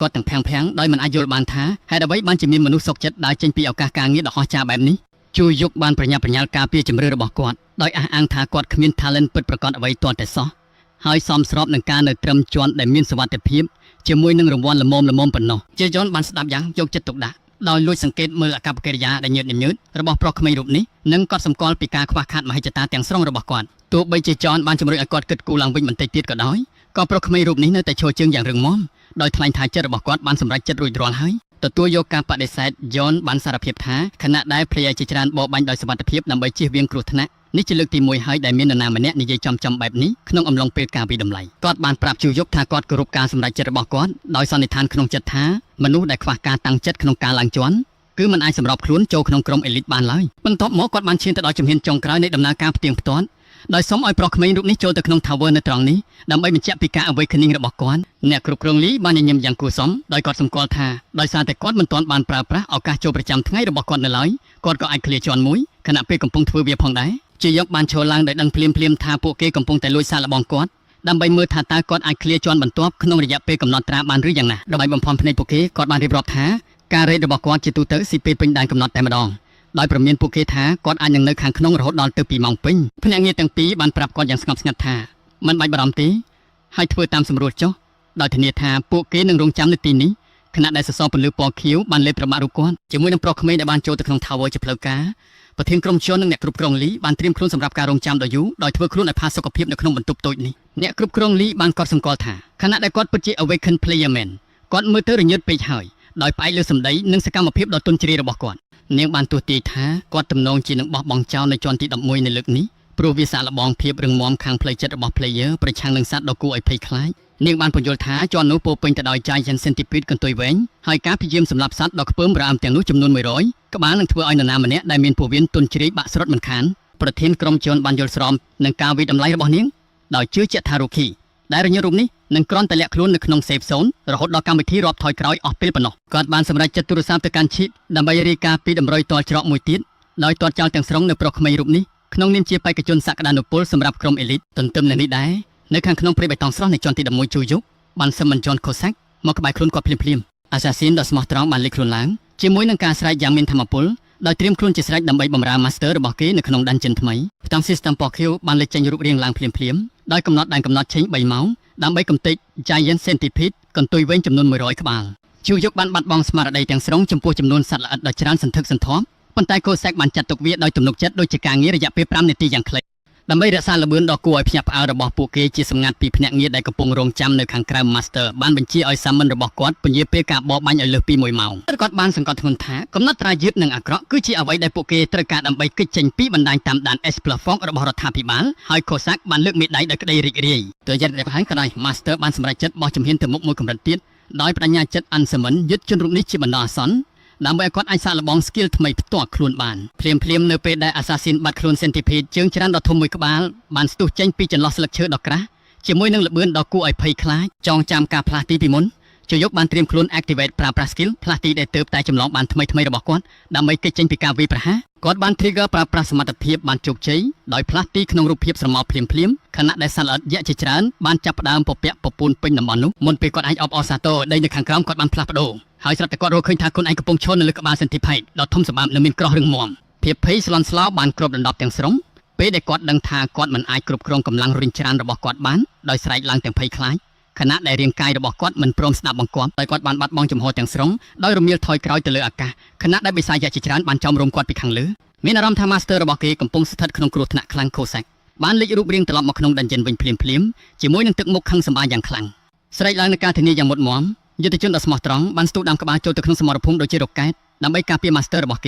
គាត់ទាំងភាំងដោយមិនអាចយល់បានថាហេតុអ្វីបានជាមានមនុស្សសុកចិត្តដើរចេញពីឱកាសការងារដ៏អស្ចារ្យបែបនេះជួយយកបានប្រញាប់ប្រញាល់ការពារជំរឿរបស់គាត់ដោយអះអាងថាគាត់គ្មាន talent ពិតប្រាកដអ្វីទាល់តែសោះហើយសមស្របនឹងការនៅត្រឹមជាន់ដែលមានសុវត្ថិភាពជាមួយនឹងរង្វាន់ល្មមប៉ុណ្ណោះជាយ៉នបានស្ដាប់យ៉ាងយកចិត្តទុកដាក់ដោយលួចសង្កេតមើលអាកប្បកិរិយាដែលញើតរបស់ប្រុសក្មេងរូបនេះនិងគាត់សម្គាល់ពីការខ្វះខាតមហិច្ឆតាទាំងស្រុងរបស់គាត់ទោះបីជាចនបានជំរុញឲ្យគាត់គិតគូរឡើងវិញបន្តិចទៀតក៏ដោយក៏ប្រុសក្មេងរូបនេះនៅតែឈរជើងយ៉ាងរឹងមាំដោយថ្លែងថាចិត្តរបស់គាត់បានសម្រេចចិត្តរួចរាល់ហើយទទួលយកការបដិសេធយ៉នបានសារភាពថាខណៈដែលភរិយាជាច្រើនបរបាញ់ដោយសុវត្ថិភាពដើម្បីជៀសវាងគ្រោះថ្នាក់នេះជាលើកទី1ហើយដែលមាននរណាម្នាក់និយាយចំបែបនេះក្នុងអំឡុងពេលការវិតម្លៃគាត់បានប្រាប់ជួយុកថាគាត់គោរពការសម្រេចចិត្តរបស់គាត់ដោយសន្និដ្ឋានក្នុងចិត្តថាមនុស្សដែលខ្វះការតាំងចិត្តក្នុងការឡើងជាន់គឺមិនអាចសម្របខ្លួនចូលក្នុងក្រុមអេលីតបានឡើយបន្ទាប់មកគាត់បានឈានទៅដល់ជំហានចុងក្រោយនៃដំណើរការផ្ទៀងផ្ទាត់ដោយសូមឲ្យប្រុសក្មេងរូបនេះចូលទៅក្នុង Tower នៅត្រង់នេះដើម្បីបញ្ជាក់ពីការ awakening របស់គាត់អ្នកគ្រប់គ្រងលីបានញញឹមយ៉ាងគួរសមដោយគាត់សម្គាល់ថាដោយសារតែគាត់មិនទាន់បានប្រើប្រាស់ឱកាសចូលប្រចាំថ្ងៃរបស់គាត់នៅឡើយគាត់ក៏អាចឃ្លាជាន់មួយខណៈពេលកំពុងធ្វើវាផងដែរជាយកបានឈរឡើងដោយដឹងភ្លាមថាពួកគេកំពុងតែលួចសាកល្បងគាត់ដើម្បីមើលថាតើគាត់អាចឃ្លាជាន់បន្ទាប់ក្នុងរយៈពេលកំណត់ត្រាបានឬយ៉ាងណាដើម្បីបំផន់ភ្នែកពួកគេគាត់បានរៀបរាប់ថាការរេតរបស់គាត់ជាទូទៅស៊ីពេលពេញដែនកំណត់តែម្ដងដោយប្រមានពួកគេថាគាត់អាចនឹងនៅខាងក្នុងរហូតដល់ទៅ2ម៉ោងពេញភ្នាក់ងារទាំងពីរបានប្រាប់គាត់យ៉ាងស្ងប់ស្ងាត់ថាមិនបាច់បារម្ភទេហើយធ្វើតាមសម្រួលចុះដោយធានាថាពួកគេនឹងរងចាំនៅទីនេះខណៈដែលសសរពន្លឺពណ៌ខៀវបានលេបប្រមាក់រូបគាត់ជាមួយនឹងប្រុសក្មេងដែលបានចូលទៅក្នុង Tower ជាផ្លូវការប្រធានក្រុមជននិងអ្នកគ្រប់គ្រងលីបានត្រៀមខ្លួនសម្រាប់ការរងចាំដ៏យូរដោយធ្វើខ្លួនឲ្យផាសុកភាពនៅក្នុងបន្ទប់តូចនេះអ្នកគ្រប់គ្រងលីបានកត់សម្គាល់ថាខណៈដែលគាត់ពិតជា awaken player man គាត់មើលទៅរញើតពេកហើយដោយផ្អែកលើសម្ដីនិងសកម្មភាពដ៏ទន់ជ្រាយរបស់គាត់នាងបានទស្សទាយថាគាត់ទំនងជានឹងបោះបង់ចោលនៅជាន់ទី11នៅលើកនេះព្រោះវាសាកល្បងភាពរឹងមាំខាងផ្លូវចិត្តរបស់ player ប្រឆាំងនឹងសត្វដ៏គួរឲ្យភ័យខ្លាចនាងបានពន្យល់ថាជាន់នោះពោពេញទៅដោយ giant centipede កន្ទុយវែងហើយការព្យាយាមសម្លាប់សត្វដ៏ខ្ពើមរអើមទាំងនោះចំនួន100ក្បាលនឹងធ្វើឲ្យនរណាម្នាក់ដែលមានពោះវៀនទន់ជ្រាយបាក់ស្រុតមិនខានប្រធានក្រុមជនបានយល់ស្របនឹងការវិតម្លៃរបស់នាងដោយជឿជាក់ថារូខីដែលរញ៉េរូបនេះនឹងគ្រាន់តែលាក់ខ្លួននៅក្នុង safe zone រហូតដល់កម្មវិធីរាប់ថយក្រោយអស់ពេលប៉ុណ្ណោះគាត់បានសម្រេចចិត្តទូរស័ព្ទទៅកាន់ឈីបដើម្បីរាយការណ៍ពីតម្រុយទាល់ច្រកមួយទៀតដោយទាត់ចោលទាំងស្រុងនៅប្រុសក្មេងរូបនេះក្នុងនាមជាបេក្ខជនសក្តានុពលសម្រាប់ក្រុមអេលីតទន្ទឹមនឹងនេះដែរនៅខាងក្នុងព្រៃបៃតងស្រស់នៃជាន់ទី11ជួយុកបានសឹមមិនជន់ខូសាក់មកក្បែរខ្លួនគាត់ភ្លាមអាសាស៊ីនដ៏ស្មោះត្រង់បានលេចខ្លួនឡើងជាមួយនឹងការស្រែកយ៉ាងមានធម៌ពលដោយត្រៀមខ្លួនជាស្រេចដើម្បីបម្រើ Master របស់គេនៅក្នុង Dungeon ថ្មីផ្ទាំង System ពណ៌ខៀវបានលេចចេញរូបរាងឡើងភ្លាមដោយកំណត់ដែនកំណត់ឆេង3ម៉ោងដើម្បីកំទេច Giant Centipede កន្ទុយវែងចំនួន100ក្បាលជួយុកបានបាត់បង់ស្មារតីទាំងស្រុងចំពោះចំនួនសត្វល្អិតដ៏ច្រើនសន្ធឹកសន្ធាប់ប៉ុន្តែកូសាក់បានចាត់ទុកវាដោយទំនុកចិត្តដូចជាការងាររយៈពេល5នាទីយ៉ាងខ្លីដើម្បីរក្សាល្បឿនដ៏គួរឲ្យភ្ញាក់ផ្អើលរបស់ពួកគេជាសម្ងាត់ពីភ្នាក់ងារដែលកំពុងរងចាំនៅខាងក្រៅ Master បានបញ្ជាឲ្យ Summon របស់គាត់ពន្យាពេលការបរបាញ់ឲ្យលើសពី1ម៉ោងគាត់បានសង្កត់ធ្ងន់ថាកំណត់ត្រាយឺតនិងអាក្រក់គឺជាអ្វីដែលពួកគេត្រូវការដើម្បីគេចចេញពីបណ្ដាញតាមដាន Esplafong របស់រដ្ឋាភិបាលហើយ Cossack បានលើកមេដាយដោយក្តីរីករាយទោះយ៉ាងណាក៏ដោយ Master បានសម្រេចចិត្តបោះជំហានទៅមុខមួយកម្រិតទៀតដោយបដិញ្ញាចិត្ត Unsummon ยึดជនរូបនេះជាបណ្ដោះអាសន្នដើម្បីឲ្យគាត់អាចសាកល្បង skill ថ្មីផ្ទាល់ខ្លួនបានភ្លាមនៅពេលដែល Assassin បាត់ខ្លួន Centipede ជើងច្រើនដ៏ធំមួយក្បាលបានស្ទុះចេញពីចន្លោះស្លឹកឈើដ៏ក្រាស់ជាមួយនឹងល្បឿនដ៏គួរឲ្យភ័យខ្លាចចងចាំការផ្លាស់ទីពីមុនជយុកបានត្រៀមខ្លួន activate ប្រើប្រាស់ skill ផ្លាស់ទីដែលទើបតែចម្លងបានថ្មីរបស់គាត់ដើម្បីគេចចេញពីការវាយប្រហារគាត់បាន trigger ប្រើប្រាស់សមត្ថភាពបានជោគជ័យដោយផ្លាស់ទីក្នុងរូបភាពស្រមោលភ្លាមខណៈដែលសត្វល្អិតយក្សជាច្រើនបានចាប់ផ្ដើមពពាក់ពពូនពេញតំបន់នោះមុនពេលគាត់អាចអបអរសាទរដីនៅខាងក្រោមគាត់បានផ្លាស់ប្ដូរហើយស្រាប់តែគាត់រកឃើញថាខ្លួនឯងកំពុងឈរនៅលើក្បាល Centipede ដ៏ធំសម្បើមនិងមានក្រោះរឹងមាំភាពភ័យស្លន់ស្លោបានគ្របដណ្ដប់ទាំងស្រុងពេលដែលគាត់ដឹងថាគាត់មិនអាចគ្រប់គ្រងកម្លាំងរុញច្រានរបស់គាត់បានដោយស្រែកឡើងទាំងភ័យខ្លាចខណៈដែលរាងកាយរបស់គាត់មិនព្រមស្ដាប់បង្គាប់ដោយគាត់បានបាត់បង់ចំហទាំងស្រុងដោយរមៀលថយក្រោយទៅលើអាកាសខណៈដែលបិសាចយក្សជាច្រើនបានចំរុំគាត់ពីខាងលើមានអារម្មណ៍ថា Master របស់គេកំពុងស្ថិតក្នុងគ្រោះថ្នាក់ខ្លាំង Cossack បានលេចរូបរាងត្រឡប់មកក្នុង Dungeon វិញភ្លាមជាមួយនឹងទឹកមុខខឹងសម្បារយ៉ាងខ្លាំងស្រែកឡើងនឹងការធានាយ៉ាងមុតមមយុទ្ធជនដ៏ស្មោះត្រង់បានស្ទុះដាំក្បាលចូលទៅក្នុងសមរភូមិដូចជារ៉ុកែតដើម្បីការពារ Master របស់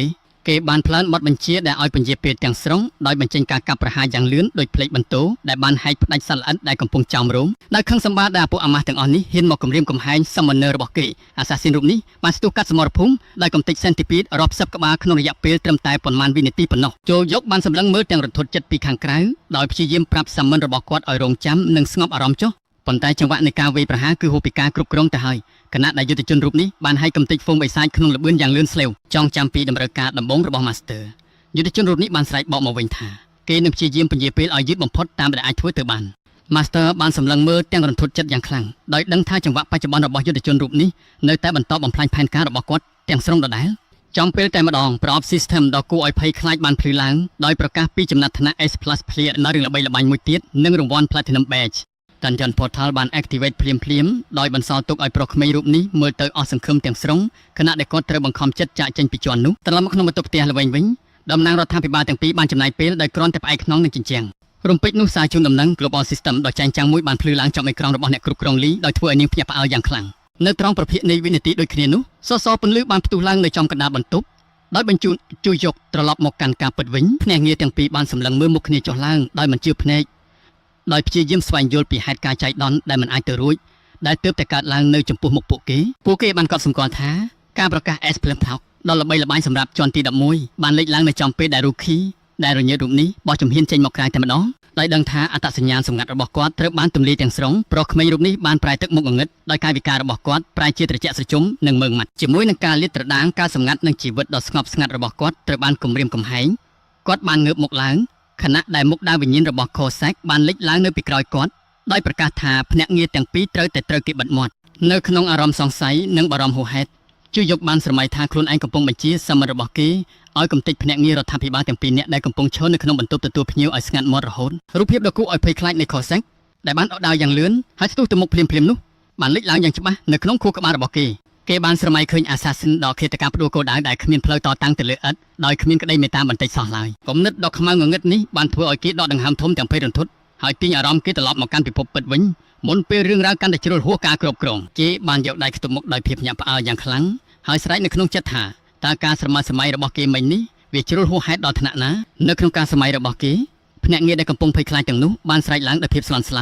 គេបានផ្លើនបទបញ្ជាដែលឲ្យបញ្ជាពេលទាំងស្រុងដោយបញ្ចេញការកាប់ប្រហារយ៉ាងលឿនដោយភ្លេចបន្ទោដែលបានហែកផ្ដាច់សត្វល្អិតដែលកំពុងចោមរោមដោយខឹងសម្បារដែលពួកអាម៉ាស់ទាំងអស់នេះហ៊ានមកគំរាមកំហែង Summoner របស់គេ Assassin រូបនេះបានស្ទុះកាត់សមរភូមិដោយកំទេច Centipede រាប់សិបក្បាលក្នុងរយៈពេលត្រឹមតែប៉ុន្មានវិនាទីប៉ុណ្ណោះចូលយកបានសម្លឹងមើលទាំងរន្ធត់ចិត្តពីខាងក្រៅដោយព្យាយាមប្រាប់ Summon របស់គាត់ឲ្យរងចាំនិងស្ងប់អារម្មណ៍ចុះប៉ុន្តែចង្វាក់នៃការវាយប្រហារគឺហួសពីការគ្រប់គ្រងទៅហើយខណៈដែលយុទ្ធជនរូបនេះបានហែកកំទេចហ្វូងបិសាចក្នុងល្បឿនយ៉ាងលឿនស្លេវចងចាំពីតម្រូវការដំបូងរបស់ Master យុទ្ធជនរូបនេះបានស្រែកបកមកវិញថាគេនឹងព្យាយាមពន្យាពេលឲ្យយឺតបំផុតតាមដែលអាចធ្វើទៅបាន Master បានសម្លឹងមើលទាំងរន្ធត់ចិត្តយ៉ាងខ្លាំងដោយដឹងថាចង្វាក់បច្ចុប្បន្នរបស់យុទ្ធជនរូបនេះនៅតែបន្តបំផ្លាញផែនការរបស់គាត់ទាំងស្រុងដដែលចំពេលតែម្ដងប្រអប់ system ដ៏គួរឲ្យភ័យខ្លាចបានភ្លឺឡើងដោយប្រកាសពីចំណាត់ថ្នាក់ S+ Clear នៅរឿងល្បីល្បាញមួយទៀតនិងរង្វាន់ Platinum Badge Dungeon Portal បាន activate ភ្លាមដោយបន្សល់ទុកឲ្យប្រុសក្មេងរូបនេះមើលទៅអស់សង្ឃឹមទាំងស្រុងខណៈដែលគាត់ត្រូវបង្ខំចិត្តចាកចេញពីជាន់នោះត្រឡប់មកក្នុងបន្ទប់ផ្ទះល្វែងវិញតំណាងរដ្ឋាភិបាលទាំងពីរបានចំណាយពេលដោយគ្រាន់តែផ្អែកខ្នងនឹងជញ្ជាំងរំពេចនោះសារជូនដំណឹង Global System ដ៏ចែងចាំងមួយបានភ្លឺឡើងចំអេក្រង់របស់អ្នកគ្រប់គ្រងលីដោយធ្វើឲ្យនាងភ្ញាក់ផ្អើលយ៉ាងខ្លាំងនៅត្រង់ប្រភេទនៃវិនាទីដូចគ្នានោះសសរពន្លឺបានផ្ទុះឡើងនៅចំកណ្ដាលបន្ទប់ដោយបញ្ជូនជួយយកត្រឡប់មកកាន់ការពិតវិញភ្នាក់ងារទាំងពីរបានសម្លឹងមើលមុខគ្នាចុះឡើងដោយមិនជឿភ្នែកដោយព្យាយាមស្វែងយល់ពីហេតុការណ៍ចៃដន្យដែលមិនអាចទៅរួចដែលទើបតែកើតឡើងនៅចំពោះមុខពួកគេបានកត់សម្គាល់ថាការប្រកាស S+ Talk ដ៏ល្បីល្បាញសម្រាប់ជាន់ទី11បានលេចឡើងនៅចំពេលដែល Rookie ដែលរញើតរូបនេះបោះជំហានចេញមកក្រៅតែម្ដងដោយដឹងថាអត្តសញ្ញាណសម្ងាត់របស់គាត់ត្រូវបានទម្លាយទាំងស្រុងប្រុសក្មេងរូបនេះបានប្រែទឹកមុខងងឹតដោយកាយវិការរបស់គាត់ប្រែជាត្រជាក់ស្រជុំនិងមើងម៉ាត់ជាមួយនឹងការលាតត្រដាងការសម្ងាត់និងជីវិតដ៏ស្ងប់ស្ងាត់របស់គាត់ត្រូវបានគំរាមកំហែងគាត់បានងើបមុខឡើងខណៈដែលមុខដើមវិញ្ញាណរបស់ Cossack បានលេចឡើងនៅពីក្រោយគាត់ដោយប្រកាសថាភ្នាក់ងារទាំងពីរត្រូវគេបិទមាត់នៅក្នុងអារម្មណ៍សង្ស័យនិងបារម្ភហួសហេតុជួយយកបានស្រមៃថាខ្លួនឯងកំពុងបញ្ជាសមិទ្ធរបស់គេឲ្យកំទេចភ្នាក់ងាររដ្ឋាភិបាលទាំងពីរនាក់ដែលកំពុងឈរនៅក្នុងបន្ទប់ទទួលភ្ញៀវឲ្យស្ងាត់មាត់រហូតរូបភាពដ៏គួរឲ្យភ័យខ្លាចនៃ Cossack ដែលបានអត់ដាវយ៉ាងលឿនហើយស្ទុះទៅមុខភ្លាមនោះបានលេចឡើងយ៉ាងច្បាស់នៅក្នុងខួរក្បាលរបស់គេបានស្រមៃឃើញ Assassin ដ៏ឃាតកម្មផ្ដួលគោលដៅដែលគ្មានផ្លូវតតាំងទៅលើឥដ្ឋដោយគ្មានក្តីមេត្តាបន្តិចសោះឡើយគំនិតដ៏ខ្មៅងងឹតនេះបានធ្វើឲ្យគេដកដង្ហើមធំទាំងភ័យរន្ធត់ហើយទាញអារម្មណ៍គេត្រឡប់មកកាន់ពិភពពិតវិញមុនពេលរឿងរ៉ាវកាន់តែជ្រុលហួសការគ្រប់គ្រងគេបានយកដៃខ្ទប់មុខដោយភាពញាក់ផ្អើលយ៉ាងខ្លាំងហើយស្រែកនៅក្នុងចិត្តថាតើការស្រមើស្រមៃរបស់គេមិញនេះវាជ្រុលហួសហេតុដល់ថ្នាក់ណានៅក្នុងការសម័យរបស់គេភ្នាក់ងារដែលកំពុងភ័យខ្លាចទាំងនោះបានស្រែកឡើងដោយភាពស្លន់ស្ល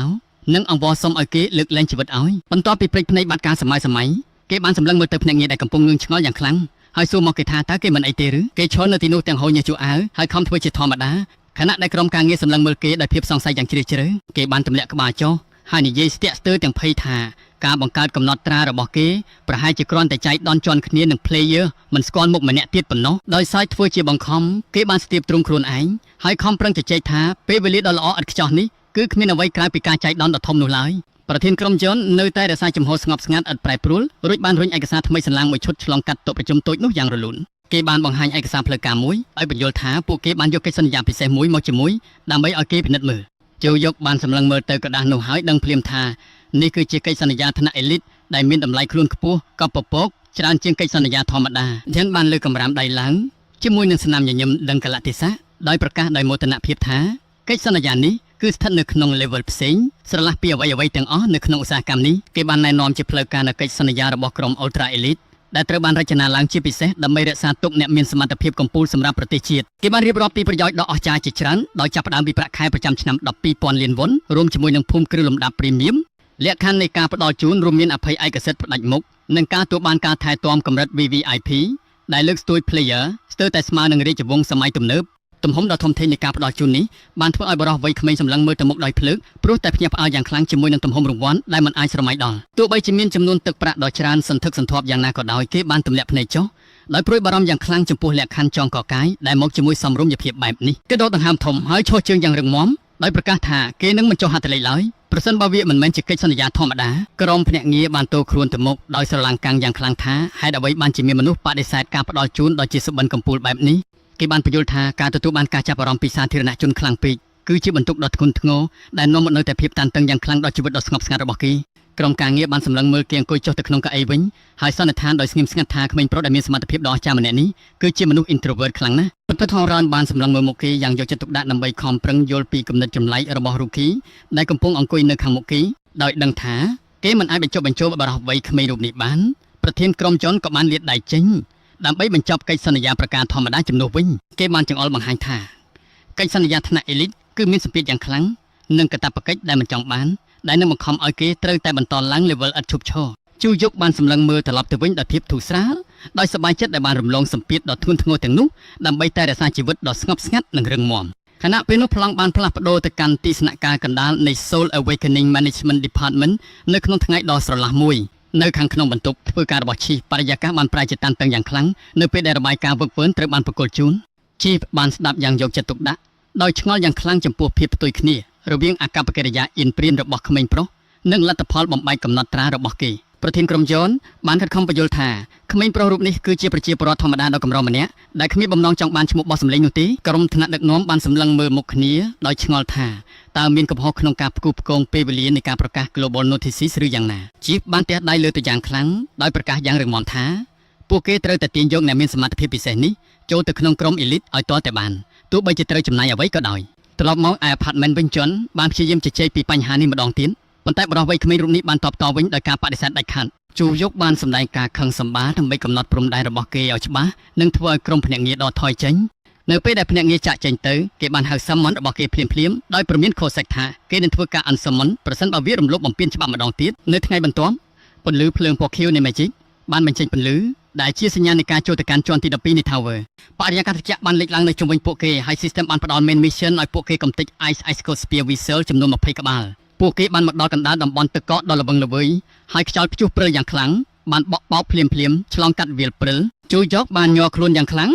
ោនិងអង្វរសុំឲ្យគេលើកលែងជីវិតឲ្យបន្ទាប់ពីព្រេចភ្នែកបាត់ការសម័យគេបានសម្លឹងមើលទៅភ្នាក់ងារដែលកំពុងងឿងឆ្ងល់យ៉ាងខ្លាំងហើយសួរមកគេថាតើគេមិនអីទេឬគេឈរនៅទីនោះទាំងហូរញើសជួអាវហើយខំធ្វើជាធម្មតាខណៈដែលក្រុមការងារសម្លឹងមើលគេដោយភាពសង្ស័យយ៉ាងជ្រាលជ្រៅគេបានទម្លាក់ក្បាលចុះហើយនិយាយស្ទាក់ស្ទើរទាំងភ័យថាការបង្កើតកំណត់ត្រារបស់គេប្រហែលជាគ្រាន់តែចៃដន្យជាន់គ្នានឹង player មិនស្គាល់មុខម្នាក់ទៀតប៉ុណ្ណោះដោយសារធ្វើជាបង្ខំគេបានស្ទាបទ្រង់ខ្លួនឯងហើយខំប្រឹងជជែកថាពេលវេលាដ៏ល្អឥតខ្ចោះនេះគឺគ្មានអ្វីក្រៅពីការចៃដន្យដ៏ធំនោះឡើយប្រធានក្រុមយន្តនៅតែរក្សាជំហរស្ងប់ស្ងាត់ឥតប្រែប្រួលរួចបានរុញឯកសារថ្មីសន្លាងមួយឈុតឆ្លងកាត់តុប្រជុំតូចនោះយ៉ាងរលូនគេបានបង្ហាញឯកសារផ្លូវការមួយឲ្យបញ្យល់ថាពួកគេបានយកកិច្ចសន្យាពិសេសមួយមកជាមួយដើម្បីឲ្យគេពិនិត្យមើលចូលយកបានសម្លឹងមើលទៅក្រដាស់នោះហើយដឹងភ្លាមថានេះគឺជាកិច្ចសន្យាថ្នាក់ Elite ដែលមានតម្លៃខ្លួនខ្ពស់ក៏ពពកច្រើនជាងកិច្ចសន្យាធម្មតាយ៉ាងបានលើកកម្រាមដៃឡើងជាមួយនឹងស្នាមញញឹមដឹងកលៈទេសៈដោយប្រកាសដោយមោទនភាពថាកិច្ចសន្យានេះគឺស្ថិតនៅក្នុង level ផ្សេងស្រឡះពីអ្វីៗទាំងអស់នៅក្នុងឧស្សាហកម្មនេះគេបានណែនាំជាផ្លូវការនៅកិច្ចសន្យារបស់ក្រុម Ultra Elite ដែលត្រូវបានរចនាឡើងជាពិសេសដើម្បីរក្សាទុកអ្នកមានសមត្ថភាពកំពូលសម្រាប់ប្រទេសជាតិគេបានរៀបរាប់ពីប្រយោជន៍ដ៏អស្ចារ្យជាច្រើនដោយចាប់ផ្ដើមពីប្រាក់ខែប្រចាំឆ្នាំ 12,000 លានវ៉ុនរួមជាមួយនឹងភូមិគ្រឹះលំដាប់ Premium លក្ខខណ្ឌនៃការផ្ដល់ជូនរួមមានអភ័យឯកសិទ្ធិផ្ដាច់មុខនិងការទទួលបានការថែទាំកម្រិត VVIP ដែលលើកស្ទួយ player ស្ទើរតែស្មើនឹងរាជវង្សសម័យទំនើបទំហំដ៏ធំធេងនៃការផ្ដល់ជូននេះបានធ្វើឲ្យបរិសុទ្ធវ័យក្មេងសម្លឹងមើលទៅមុខដោយភ្លើកព្រោះតែភ្ញាក់ផ្អើលយ៉ាងខ្លាំងជាមួយនឹងទំហំរង្វាន់ដែលមិនអាចស្រមៃដល់ទោះបីជាមានចំនួនទឹកប្រាក់ដ៏ច្រើនសន្ធឹកសន្ធាប់យ៉ាងណាក៏ដោយគេបានទម្លាក់ភ្នែកចុះដោយព្រួយបារម្ភយ៉ាងខ្លាំងចំពោះលក្ខខណ្ឌចងកកាយដែលមកជាមួយសំរុំយភាពបែបនេះគេដកដង្ហើមធំហើយឈរជើងយ៉ាងរឹងមាំដោយប្រកាសថាគេនឹងមិនចុះហត្ថលេខឡើយប្រសិនបើវាមិនមែនជាកិច្ចសន្យាធម្មតាក្រុមភ្នាក់ងារបានតូខ្លួនទៅមុខដោយស្រឡាំងកាំងយ៉ាងខ្លាំងថាហេតុអ្វីបានជាមានមនុស្សបដិសេធការផ្ដល់ជូនដ៏ជាសុបិនកំពូលបែបនេះគេបានបញ្យល់ថាការទទួលបានការចាប់អារម្មណ៍ពីសាធារណជនខ្លាំងពេកគឺជាបន្ទុកដ៏ធ្ងន់ធ្ងរដែលនាំមកនូវតែភាពតានតឹងយ៉ាងខ្លាំងដល់ជីវិតដ៏ស្ងប់ស្ងាត់របស់គេក្រុមការងារបានសម្លឹងមើលគេអង្គុយចុះទៅក្នុងកៅអីវិញហើយសន្និដ្ឋានដោយស្ងៀមស្ងាត់ថាក្មេងប្រុសដែលមានសមត្ថភាពដ៏អស្ចារ្យម្នាក់នេះគឺជាមនុស្ស introvert ខ្លាំងណាស់ប៉ុន្តែថងរ៉ានបានសម្លឹងមើលមុខគេយ៉ាងយកចិត្តទុកដាក់ដើម្បីខំប្រឹងយល់ពីគំនិតចម្លែករបស់ Rookie ដែលកំពុងអង្គុយនៅខាងមុខគេដោយដឹងថាគេមិនអាចបញ្ចុះបញ្ចូលបរិសុទ្ធវ័យក្មេងរូបនេះបានប្រធានក្រុមជន់ក៏បានលាតដៃចេញដើម្បីបញ្ចប់កិច្ចសន្យាប្រកាសធម្មតាជំនួសវិញគេបានចង្អុលបង្ហាញថាកិច្ចសន្យាថ្នាក់ Elite គឺមានសម្ពាធយ៉ាងខ្លាំងនិងកាតព្វកិច្ចដែលមិនចង់បានដែលនឹងបង្ខំឲ្យគេត្រូវតែបន្តឡើង level ឥតឈប់ឈរជួយុកបានសម្លឹងមើលត្រឡប់ទៅវិញដោយភាពធូរស្រាលដោយសប្បាយចិត្តដែលបានរំលងសម្ពាធដ៏ធ្ងន់ធ្ងរទាំងនោះដើម្បីតែរក្សាជីវិតដ៏ស្ងប់ស្ងាត់និងរឹងមាំខណៈពេលនោះប្លង់បានផ្លាស់ប្ដូរទៅកាន់ទីស្នាក់ការកណ្ដាលនៃ Soul Awakening Management Department នៅក្នុងថ្ងៃដ៏ស្រឡះមួយនៅខាងក្នុងបន្ទប់ធ្វើការរបស់ Chief បរិយាកាសបានប្រែជាតានតឹងយ៉ាងខ្លាំងនៅពេលដែលរបាយការណ៍វឹកវើត្រូវបានប្រគល់ជូន Chief បានស្ដាប់យ៉ាងយកចិត្តទុកដាក់ដោយឆ្ងល់យ៉ាងខ្លាំងចំពោះភាពផ្ទុយគ្នា រវាងអាកប្បកិរិយាអ៊ីនព្រីនរបស់ក្មេងប្រុសនិងលទ្ធផលបំបែកកំណត់ត្រារបស់គេប្រធានក្រុមយន្តបានខិតខំបញ្យល់ថាក្មេងប្រុសរូបនេះគឺជាប្រជាពលរដ្ឋធម្មតាដ៏កម្រម្នាក់ដែលគ្មានបំណងចង់បានឈ្មោះបោះសម្លេងនោះទេក្រុមថ្នាក់ដឹកនាំបានសម្លឹងមើលមុខគ្នាដោយឆ្ងល់ថាតើមានកំហុសក្នុងការផ្គូផ្គងពេលវេលានៃការប្រកាស Global Notices ឬយ៉ាងណាជីបបានទះដៃលើទៅយ៉ាងខ្លាំងដោយប្រកាសយ៉ាងរឹងមាំថាពួកគេត្រូវតែទាញយកអ្នកមានសមត្ថភាពពិសេសនេះចូលទៅក្នុងក្រុម Elite ឲ្យទាល់តែបានទោះបីជាត្រូវចំណាយអ្វីក៏ដោយត្រឡប់មកឯ Apartment វិញជនបានព្យាយាមជជែកពីបញ្ហានេះម្ដងទៀតប៉ុន្តែបរិះវ័យក្មេងរូបនេះបានតបតវិញដោយការបដិសេធដាច់ខាត់ជូយុកបានសម្ដែងការខឹងសម្បាដើម្បីកំណត់ព្រំដែនរបស់គេឲ្យច្បាស់និងធ្វើឲ្យក្រុមភ្នាក់ងារដកថយចេញនៅពេលដែលភ្នាក់ងារចាក់ចេញទៅគេបានហៅ summon របស់គេភ្លាមៗដោយព្រមានខូសែកថាគេនឹងធ្វើការ unsummon ប្រសិនបើវារំលោភបំពានច្បាប់ម្ដងទៀតនៅថ្ងៃបន្ទាប់ពន្លឺភ្លើងពណ៌ខៀវនៃ Magic បានបញ្ចេញពន្លឺដែលជាសញ្ញានៃការចូលទៅកាន់ជាន់ទី12នៃ Tower បរិយាកាសត្រជាក់បានលេចឡើងនៅជុំវិញពួកគេហើយ system បានផ្ដល់ main mission ឲ្យពួកគេកំទេច Ice Icosphere Vessel ចំនួន20ក្បាលពួកគេបានមកដល់កណ្ដាលតំបន់ទឹកកកដ៏ល្វឹងល្វើយហើយខ្យល់ព្យុះព្រិលយ៉ាងខ្លាំងបានបក់បោកភ្លាមឆ្លងកាត់វាលព្រិលជូយកបានញ័រខ្លួនយ៉ាងខ្លាំង